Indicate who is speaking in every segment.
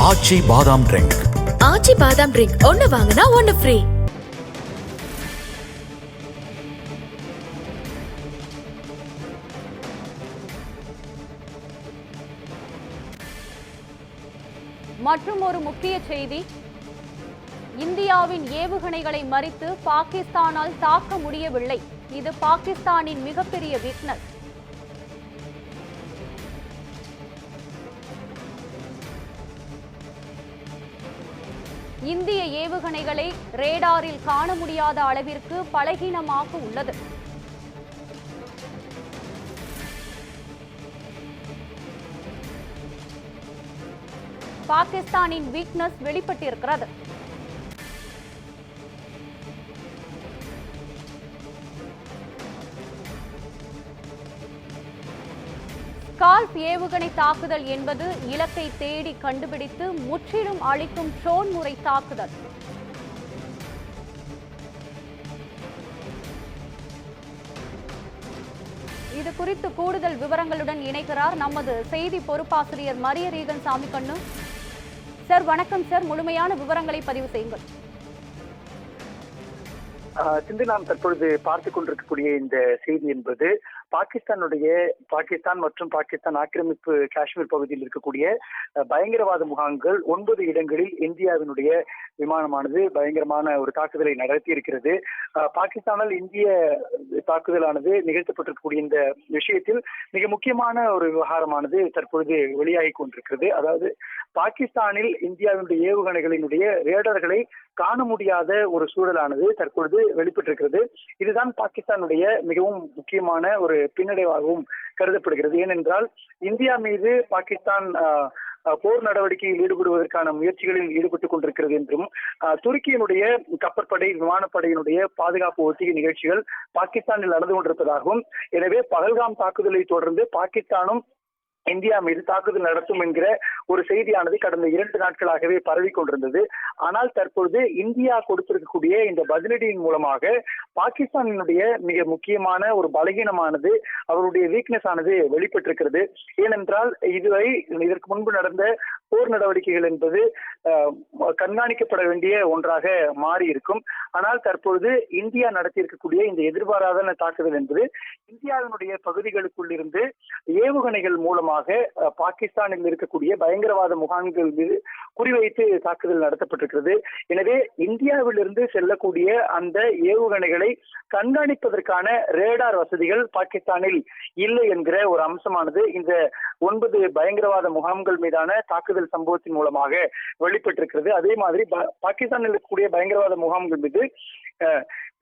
Speaker 1: ஆச்சி பாதாம் ட்ரிங்க்.
Speaker 2: ஆச்சி பாதாம் ட்ரிங்க் ஒன்னு வாங்கினா ஒன்னு ஃப்ரீ.
Speaker 3: மற்றும் ஒரு முக்கிய செய்தி, இந்தியாவின் ஏவுகணைகளை மறித்து பாகிஸ்தானால் தாக்க முடியவில்லை. இது பாகிஸ்தானின் மிகப்பெரிய வீக்னஸ். இந்திய ஏவுகணைகளை ரேடாரில் காண முடியாத அளவிற்கு பலகீனமாக உள்ளது. பாகிஸ்தானின் வீக்னஸ் வெளிப்பட்டிருக்கிறது. ஸ்கால்ப் ஏவுகணை தாக்குதல் என்பது இலக்கை தேடி கண்டுபிடித்து முற்றிலும் அழிக்கும் ட்ரோன் முறை தாக்குதல். இது குறித்து கூடுதல் விவரங்களுடன் இணைக்கிறார் நமது செய்தி பொறுப்பாசிரியர் மரியரீகன் சாமிக்கண்ணு. சார் வணக்கம் சார், முழுமையான விவரங்களை பதிவு செய்யுங்கள்.
Speaker 4: சிந்து, நாம் தற்பொழுது பார்த்துக் கொண்டிருக்கக்கூடிய இந்த செய்தி என்பது பாகிஸ்தான் மற்றும் பாகிஸ்தான் ஆக்கிரமிப்பு காஷ்மீர் பகுதியில் இருக்கக்கூடிய பயங்கரவாத முகாம்கள் 9 இடங்களில் இந்தியாவினுடைய விமானமானது பயங்கரமான ஒரு தாக்குதலை நடத்தி இருக்கிறது. பாகிஸ்தானால் இந்திய தாக்குதலானது நிகழ்த்தப்பட்டிருக்கக்கூடிய இந்த விஷயத்தில் மிக முக்கியமான ஒரு விவகாரமானது தற்பொழுது வெளியாகி கொண்டிருக்கிறது. அதாவது பாகிஸ்தானில் இந்தியாவினுடைய ஏவுகணைகளினுடைய ரேடார்களை காண முடியாத ஒரு சூழலானது தற்பொழுது வெளிப்பட்டிருக்கிறது. இதுதான் பாகிஸ்தானுடைய மிகவும் முக்கியமான ஒரு பின்னடைவாகவும் கருதப்படுகிறது. ஏனென்றால் இந்தியா மீது பாகிஸ்தான் போர் நடவடிக்கையில் ஈடுபடுவதற்கான முயற்சிகளில் ஈடுபட்டுக் கொண்டிருக்கிறது என்றும், துருக்கியினுடைய கப்பற்படை விமானப்படையினுடைய பாதுகாப்பு ஒத்திகை நிகழ்ச்சிகள் பாகிஸ்தானில் நடந்து கொண்டிருப்பதாகவும், எனவே பகல்காம் தாக்குதலை தொடர்ந்து பாகிஸ்தானும் இந்தியா மீது தாக்குதல் நடத்தும் என்கிற ஒரு செய்தியானது கடந்த 2 நாட்களாகவே பரவி கொண்டிருந்தது. ஆனால் தற்பொழுது இந்தியா கொடுத்திருக்கக்கூடிய இந்த பதிலடியின் மூலமாக பாகிஸ்தானினுடைய மிக முக்கியமான ஒரு பலகீனமானது, அவருடைய வீக்னஸ் ஆனது வெளிப்பட்டிருக்கிறது. ஏனென்றால் இதுவரை இதற்கு முன்பு நடந்த போர் நடவடிக்கைகள் என்பது கண்காணிக்கப்பட வேண்டிய ஒன்றாக மாறி இருக்கும். ஆனால் தற்பொழுது இந்தியா நடத்தியிருக்கக்கூடிய இந்த எதிர்பாராத தாக்குதல் என்பது இந்தியாவினுடைய பகுதிகளுக்குள் இருந்து ஏவுகணைகள் மூலமாக பாகிஸ்தானில் இருக்கக்கூடிய பயங்கரவாத முகாம்கள் மீது குறிவைத்து தாக்குதல் நடத்தப்பட்டிருக்கிறது. எனவே இந்தியாவிலிருந்து செல்லக்கூடிய அந்த ஏவுகணைகளை கண்காணிப்பதற்கான ரேடார் வசதிகள் பாகிஸ்தானில் இல்லை என்கிற ஒரு அம்சமானது இந்த 9 பயங்கரவாத முகாம்கள் மீதான தாக்குதல் சம்பவத்தின் மூலமாக வெளிப்பட்டிருக்கிறது. அதே மாதிரி பாகிஸ்தானில் இருக்கக்கூடிய பயங்கரவாத முகாம்கள் மீது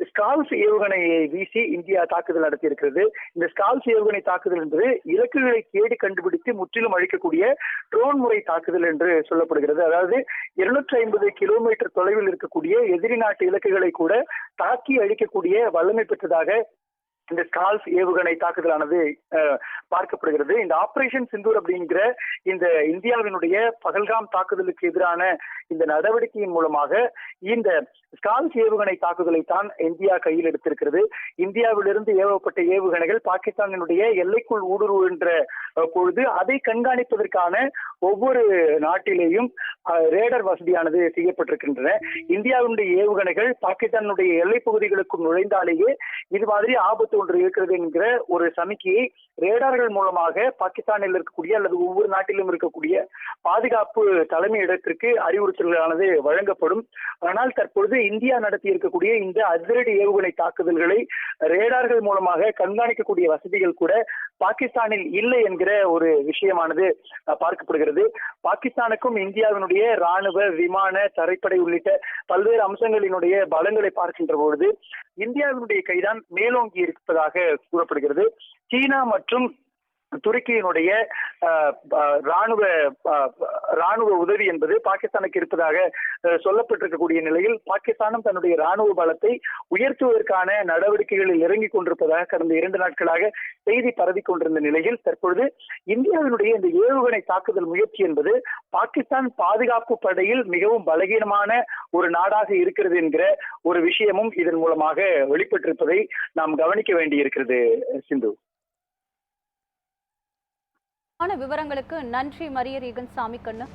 Speaker 4: ஸ்கால்ப் ஏவுகணையை வீசி இந்தியா தாக்குதல் நடத்தியிருக்கிறது. இந்த ஸ்கால்ப் ஏவுகணை தாக்குதல் என்பது இலக்குகளை தேடி கண்டுபிடித்து முற்றிலும் அழிக்கக்கூடிய ட்ரோன் முறை தாக்குதல் என்று சொல்லப்படுகிறது. அதாவது 250 கிலோமீட்டர் தொலைவில் இருக்கக்கூடிய எதிரி நாட்டு இலக்குகளை கூட தாக்கி அழிக்கக்கூடிய வல்லமை பெற்றதாக இந்த ஸ்கால்ப் ஏவுகணை தாக்குதலானது பார்க்கப்படுகிறது. இந்த ஆபரேஷன் சிந்தூர் அப்படிங்கிற இந்த இந்தியாவினுடைய பகல்காம் தாக்குதலுக்கு எதிரான இந்த நடவடிக்கையின் மூலமாக இந்த ஸ்கால்ப் ஏவுகணை தாக்குதலை தான் இந்தியா கையில் எடுத்திருக்கிறது. இந்தியாவிலிருந்து ஏவப்பட்ட ஏவுகணைகள் பாகிஸ்தானினுடைய எல்லைக்குள் ஊடுருவுகின்ற பொழுது அதை கண்காணிப்பதற்கான ஒவ்வொரு நாட்டிலேயும் ரேடர் வசதியானது செய்யப்பட்டிருக்கின்றன. இந்தியாவினுடைய ஏவுகணைகள் பாகிஸ்தானுடைய எல்லை பகுதிகளுக்கும் நுழைந்தாலேயே இது மாதிரி ஆபத்து ஒன்று இருக்கிறது என்கிற ஒரு சமிக்கையை ரேடார்கள் மூலமாக பாகிஸ்தானில் இருக்கக்கூடிய அல்லது ஒவ்வொரு நாட்டிலும் இருக்கக்கூடிய பாதுகாப்பு தலைமை இடத்திற்கு அறிவுறுத்தல்களானது வழங்கப்படும். ஆனால் தற்பொழுது இந்தியா நடத்தி இருக்கக்கூடிய இந்த அதிரடி ஏவுகணை தாக்குதல்களை ரேடார்கள் மூலமாக கண்காணிக்கக்கூடிய வசதிகள் கூட பாகிஸ்தானில் இல்லை என்கிற ஒரு விஷயமானது பார்க்கப்படுகிறது. பாகிஸ்தானுக்கும் இந்தியாவினுடைய ராணுவ விமான தரைப்படை உள்ளிட்ட பல்வேறு அம்சங்களினுடைய பலங்களை பார்க்கின்ற பொழுது இந்தியாவினுடைய கைதான் மேலோங்கி இருப்பதாக கூறப்படுகிறது. சீனா மற்றும் துருக்கியினுடைய ராணுவ உதவி என்பது பாகிஸ்தானுக்கு இருப்பதாக சொல்லப்பட்டிருக்கக்கூடிய நிலையில் பாகிஸ்தானும் தன்னுடைய ராணுவ பலத்தை உயர்த்துவதற்கான நடவடிக்கைகளில் இறங்கிக் கொண்டிருப்பதாக கடந்த 2 நாட்களாக செய்தி பரவி கொண்டிருந்த நிலையில் தற்பொழுது இந்தியாவினுடைய இந்த ஏவுகணை தாக்குதல் முயற்சி என்பது பாகிஸ்தான் பாதுகாப்பு படையில் மிகவும் பலகீனமான ஒரு நாடாக இருக்கிறது என்கிற ஒரு விஷயமும் இதன் மூலமாக வெளிப்பட்டிருப்பதை நாம் கவனிக்க வேண்டியிருக்கிறது. சிந்து,
Speaker 3: விவரங்களுக்கு நன்றி மரியரீகன் சாமிக்கண்ணு.